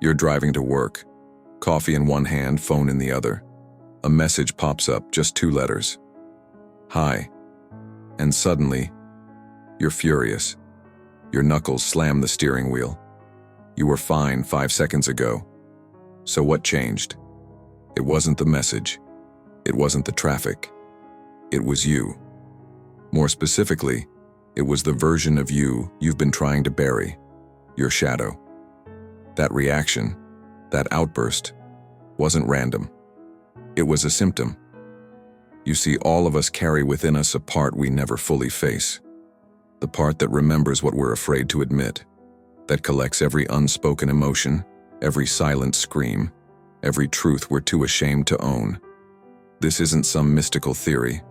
You're driving to work, coffee in one hand, phone in the other. A message pops up, just 2 letters. Hi. And suddenly, you're furious. Your knuckles slam the steering wheel. You were fine 5 seconds ago. So what changed? It wasn't the message. It wasn't the traffic. It was you. More specifically, it was the version of you you've been trying to bury, your shadow. That reaction, that outburst, wasn't random. It was a symptom. You see, all of us carry within us a part we never fully face. The part that remembers what we're afraid to admit, that collects every unspoken emotion, every silent scream, every truth we're too ashamed to own. This isn't some mystical theory,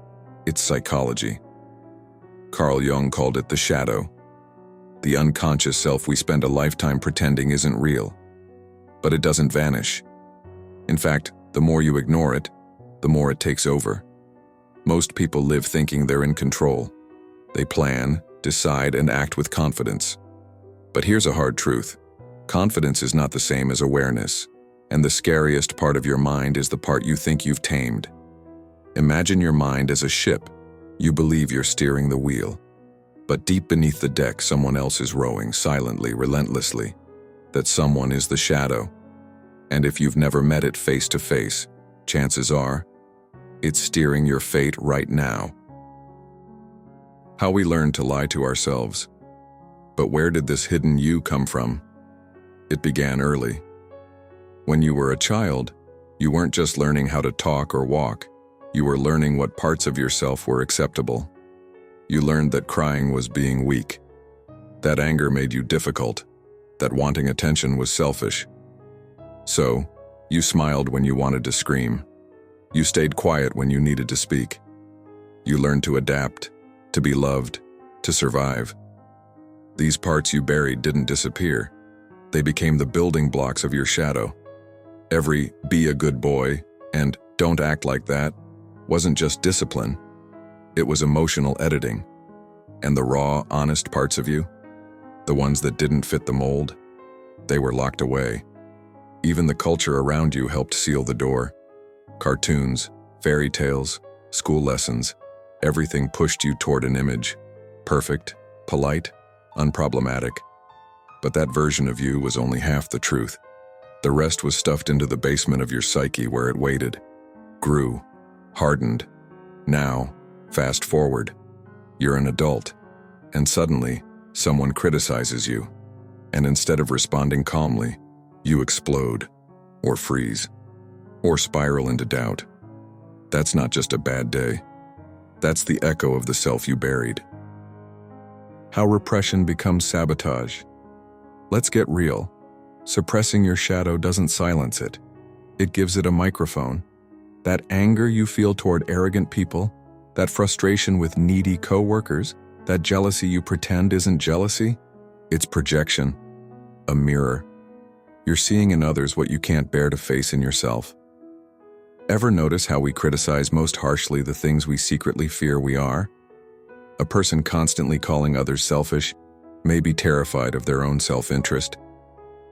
it's psychology. Carl Jung called it the shadow. The unconscious self we spend a lifetime pretending isn't real. But it doesn't vanish. In fact, the more you ignore it, the more it takes over. Most people live thinking they're in control. They plan, decide, and act with confidence. But here's a hard truth. Confidence is not the same as awareness, and the scariest part of your mind is the part you think you've tamed. Imagine your mind as a ship. You believe you're steering the wheel. But deep beneath the deck, someone else is rowing silently, relentlessly. That someone is the shadow. And if you've never met it face to face, chances are, it's steering your fate right now. How we learn to lie to ourselves. But where did this hidden you come from? It began early. When you were a child, you weren't just learning how to talk or walk. You were learning what parts of yourself were acceptable. You learned that crying was being weak. That anger made you difficult. That wanting attention was selfish. So, you smiled when you wanted to scream. You stayed quiet when you needed to speak. You learned to adapt, to be loved, to survive. These parts you buried didn't disappear. They became the building blocks of your shadow. Every "be a good boy" and "don't act like that" wasn't just discipline. It was emotional editing. And the raw, honest parts of you, the ones that didn't fit the mold, they were locked away. Even the culture around you helped seal the door. Cartoons, fairy tales, school lessons, everything pushed you toward an image. Perfect, polite, unproblematic. But that version of you was only half the truth. The rest was stuffed into the basement of your psyche where it waited, grew, hardened. Now, fast forward, you're an adult, and suddenly, someone criticizes you, and instead of responding calmly, you explode, or freeze, or spiral into doubt. That's not just a bad day. That's the echo of the self you buried. How repression becomes sabotage. Let's get real. Suppressing your shadow doesn't silence it. It gives it a microphone. That anger you feel toward arrogant people, that frustration with needy coworkers, that jealousy you pretend isn't jealousy, it's projection, a mirror. You're seeing in others what you can't bear to face in yourself. Ever notice how we criticize most harshly the things we secretly fear we are? A person constantly calling others selfish may be terrified of their own self-interest.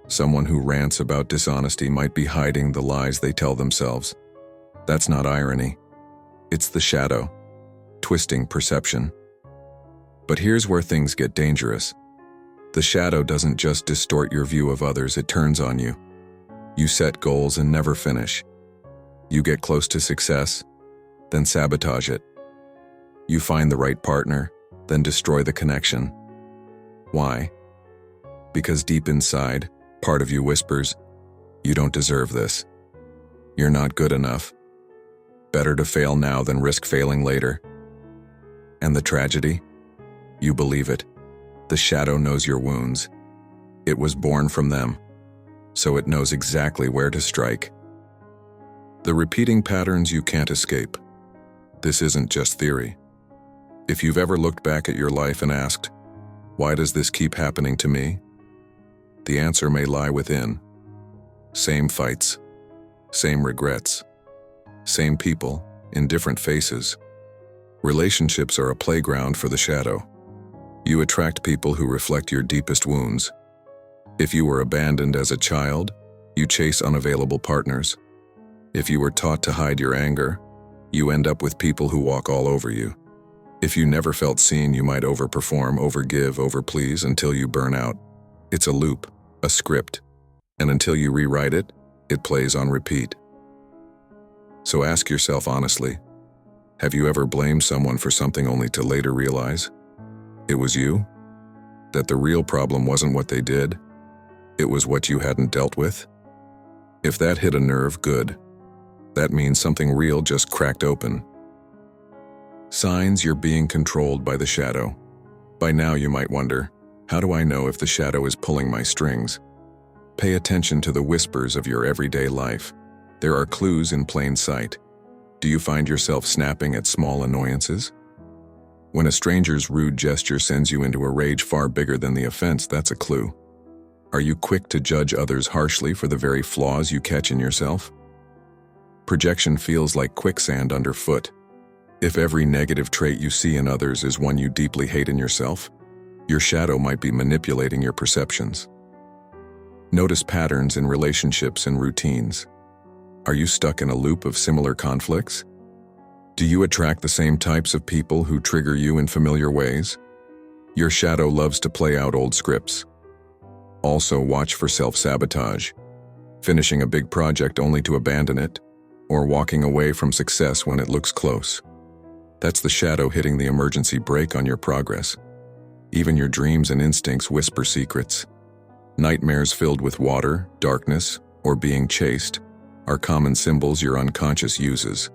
Someone who rants about dishonesty might be hiding the lies they tell themselves. That's not irony. It's the shadow, twisting perception. But here's where things get dangerous. The shadow doesn't just distort your view of others, it turns on you. You set goals and never finish. You get close to success, then sabotage it. You find the right partner, then destroy the connection. Why? Because deep inside, part of you whispers, "You don't deserve this. You're not good enough. Better to fail now than risk failing later." And the tragedy? You believe it. The shadow knows your wounds. It was born from them, so it knows exactly where to strike. The repeating patterns you can't escape. This isn't just theory. If you've ever looked back at your life and asked, "Why does this keep happening to me?" The answer may lie within. Same fights, same regrets, same people in different faces. Relationships are a playground for the shadow. You attract people who reflect your deepest wounds. If you were abandoned as a child, You chase unavailable partners. If you were taught to hide your anger, you end up with people who walk all over you. If you never felt seen, you might overperform, overgive, overplease until you burn out. It's a loop, a script, and until you rewrite it, it plays on repeat. So ask yourself honestly, have you ever blamed someone for something only to later realize it was you? That the real problem wasn't what they did, it was what you hadn't dealt with? If that hit a nerve, good. That means something real just cracked open. Signs you're being controlled by the shadow. By now you might wonder, how do I know if the shadow is pulling my strings? Pay attention to the whispers of your everyday life. There are clues in plain sight. Do you find yourself snapping at small annoyances? When a stranger's rude gesture sends you into a rage far bigger than the offense, that's a clue. Are you quick to judge others harshly for the very flaws you catch in yourself? Projection feels like quicksand underfoot. If every negative trait you see in others is one you deeply hate in yourself, your shadow might be manipulating your perceptions. Notice patterns in relationships and routines. Are you stuck in a loop of similar conflicts? Do you attract the same types of people who trigger you in familiar ways? Your shadow loves to play out old scripts. Also, watch for self-sabotage, finishing a big project only to abandon it, or walking away from success when it looks close. That's the shadow hitting the emergency brake on your progress. Even your dreams and instincts whisper secrets. Nightmares filled with water, darkness, or being chased are common symbols your unconscious uses.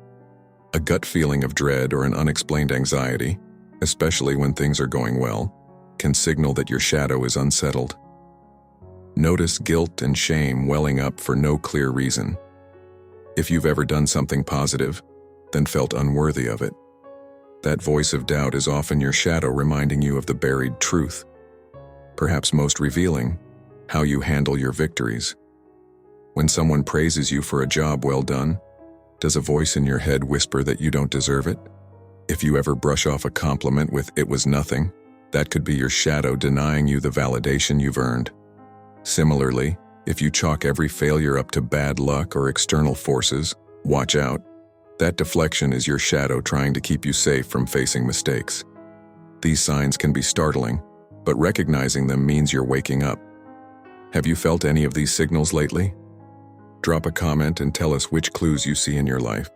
A gut feeling of dread or an unexplained anxiety, especially when things are going well, can signal that your shadow is unsettled. Notice guilt and shame welling up for no clear reason. If you've ever done something positive, then felt unworthy of it, that voice of doubt is often your shadow reminding you of the buried truth. Perhaps most revealing, how you handle your victories. When someone praises you for a job well done, does a voice in your head whisper that you don't deserve it? If you ever brush off a compliment with "it was nothing," that could be your shadow denying you the validation you've earned. Similarly, if you chalk every failure up to bad luck or external forces, watch out. That deflection is your shadow trying to keep you safe from facing mistakes. These signs can be startling, but recognizing them means you're waking up. Have you felt any of these signals lately? Drop a comment and tell us which clues you see in your life.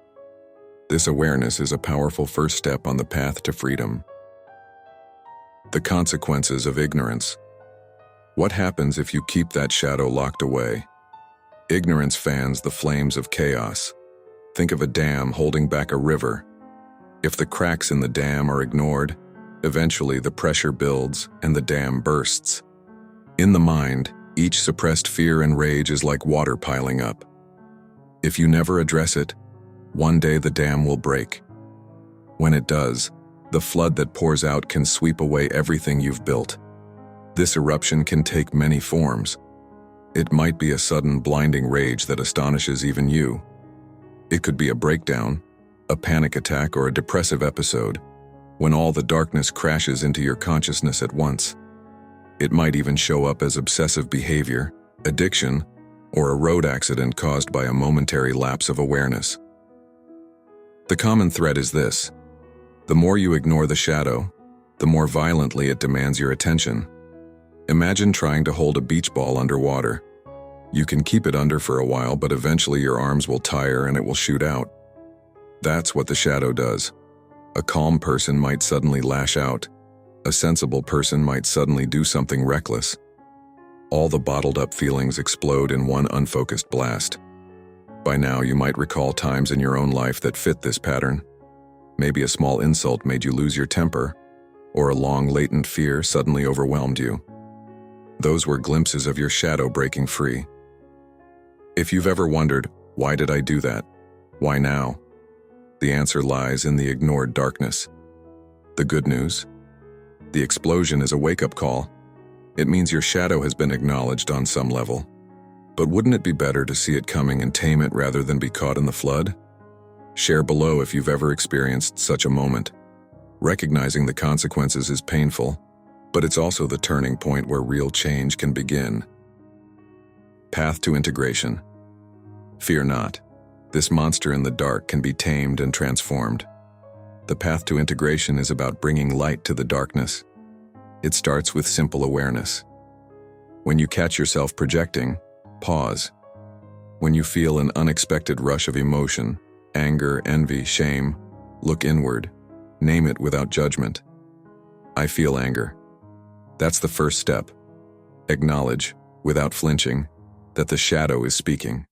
This awareness is a powerful first step on the path to freedom. The consequences of ignorance. What happens if you keep that shadow locked away? Ignorance fans the flames of chaos. Think of a dam holding back a river. If the cracks in the dam are ignored, eventually the pressure builds and the dam bursts. In the mind, each suppressed fear and rage is like water piling up. If you never address it, one day the dam will break. When it does, the flood that pours out can sweep away everything you've built. This eruption can take many forms. It might be a sudden blinding rage that astonishes even you. It could be a breakdown, a panic attack, or a depressive episode, when all the darkness crashes into your consciousness at once. It might even show up as obsessive behavior, addiction, or a road accident caused by a momentary lapse of awareness. The common thread is this: the more you ignore the shadow, the more violently it demands your attention. Imagine trying to hold a beach ball underwater. You can keep it under for a while, but eventually your arms will tire and it will shoot out. That's what the shadow does. A calm person might suddenly lash out. A sensible person might suddenly do something reckless. All the bottled up feelings explode in one unfocused blast. By now, you might recall times in your own life that fit this pattern. Maybe a small insult made you lose your temper, or a long latent fear suddenly overwhelmed you. Those were glimpses of your shadow breaking free. If you've ever wondered, why did I do that? Why now? The answer lies in the ignored darkness. The good news? The explosion is a wake-up call. It means your shadow has been acknowledged on some level. But wouldn't it be better to see it coming and tame it rather than be caught in the flood? Share below if you've ever experienced such a moment. Recognizing the consequences is painful, but it's also the turning point where real change can begin. Path to integration. Fear not. This monster in the dark can be tamed and transformed. The path to integration is about bringing light to the darkness. It starts with simple awareness. When you catch yourself projecting, pause. When you feel an unexpected rush of emotion, anger, envy, shame, look inward. Name it without judgment. I feel anger. That's the first step. Acknowledge, without flinching, that the shadow is speaking.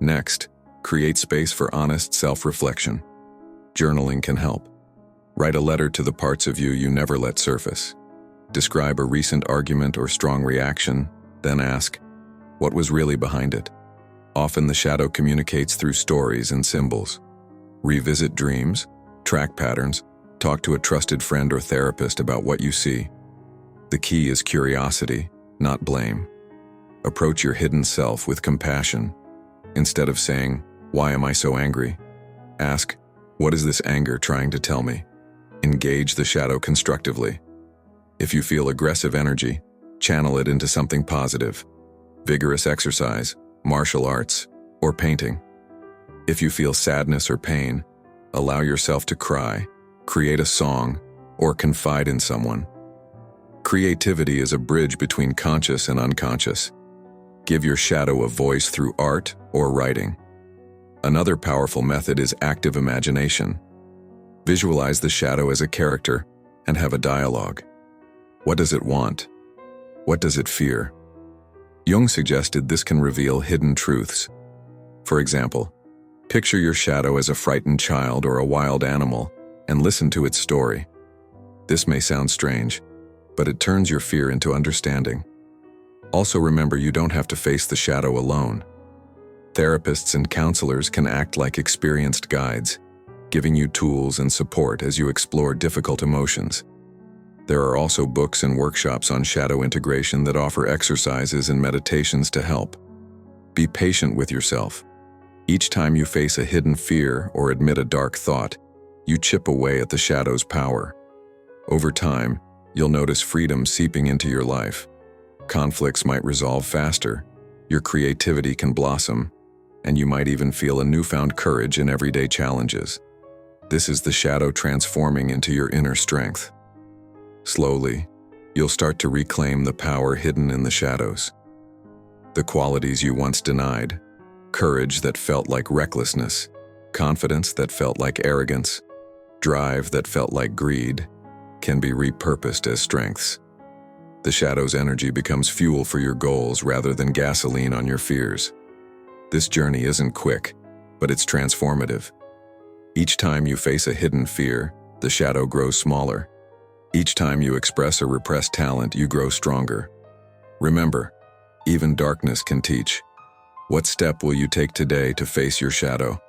Next, create space for honest self-reflection. Journaling can help. Write a letter to the parts of you never let surface. Describe a recent argument or strong reaction, then ask, what was really behind it? Often the shadow communicates through stories and symbols. Revisit dreams, track patterns, talk to a trusted friend or therapist about what you see. The key is curiosity, not blame. Approach your hidden self with compassion. Instead of saying, why am I so angry? Ask, what is this anger trying to tell me? Engage the shadow constructively. If you feel aggressive energy, channel it into something positive. Vigorous exercise, martial arts, or painting. If you feel sadness or pain, allow yourself to cry, create a song, or confide in someone. Creativity is a bridge between conscious and unconscious. Give your shadow a voice through art or writing. Another powerful method is active imagination. Visualize the shadow as a character and have a dialogue. What does it want? What does it fear? Jung suggested this can reveal hidden truths. For example, picture your shadow as a frightened child or a wild animal and listen to its story. This may sound strange, but it turns your fear into understanding. Also remember, you don't have to face the shadow alone. Therapists and counselors can act like experienced guides, giving you tools and support as you explore difficult emotions. There are also books and workshops on shadow integration that offer exercises and meditations to help. Be patient with yourself. Each time you face a hidden fear or admit a dark thought, you chip away at the shadow's power. Over time, you'll notice freedom seeping into your life. Conflicts might resolve faster, your creativity can blossom, and you might even feel a newfound courage in everyday challenges. This is the shadow transforming into your inner strength. Slowly, you'll start to reclaim the power hidden in the shadows. The qualities you once denied, courage that felt like recklessness, confidence that felt like arrogance, drive that felt like greed, can be repurposed as strengths. The shadow's energy becomes fuel for your goals rather than gasoline on your fears. This journey isn't quick, but it's transformative. Each time you face a hidden fear, the shadow grows smaller. Each time you express a repressed talent, you grow stronger. Remember, even darkness can teach. What step will you take today to face your shadow?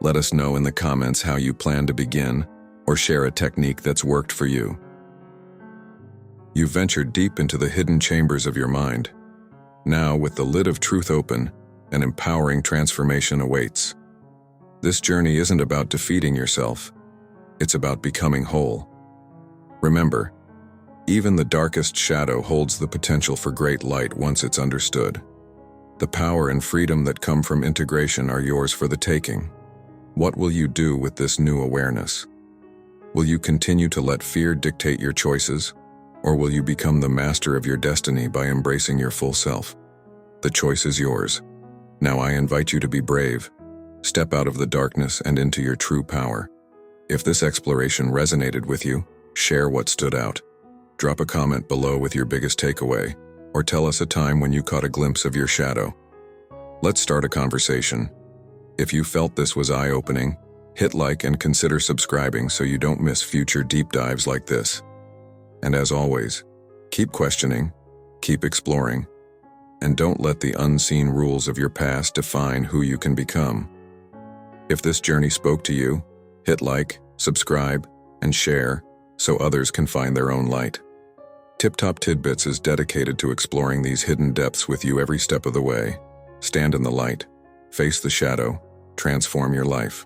Let us know in the comments how you plan to begin, or share a technique that's worked for you. You've ventured deep into the hidden chambers of your mind. Now, with the lid of truth open, an empowering transformation awaits. This journey isn't about defeating yourself. It's about becoming whole. Remember, even the darkest shadow holds the potential for great light once it's understood. The power and freedom that come from integration are yours for the taking. What will you do with this new awareness? Will you continue to let fear dictate your choices, or will you become the master of your destiny by embracing your full self? The choice is yours. Now I invite you to be brave. Step out of the darkness and into your true power. If this exploration resonated with you, share what stood out. Drop a comment below with your biggest takeaway, or tell us a time when you caught a glimpse of your shadow. Let's start a conversation. If you felt this was eye-opening, hit like and consider subscribing so you don't miss future deep dives like this. And as always, keep questioning, keep exploring, and don't let the unseen rules of your past define who you can become. If this journey spoke to you, hit like, subscribe, and share so others can find their own light. Tiptop Tidbits is dedicated to exploring these hidden depths with you every step of the way. Stand in the light, face the shadow, transform your life.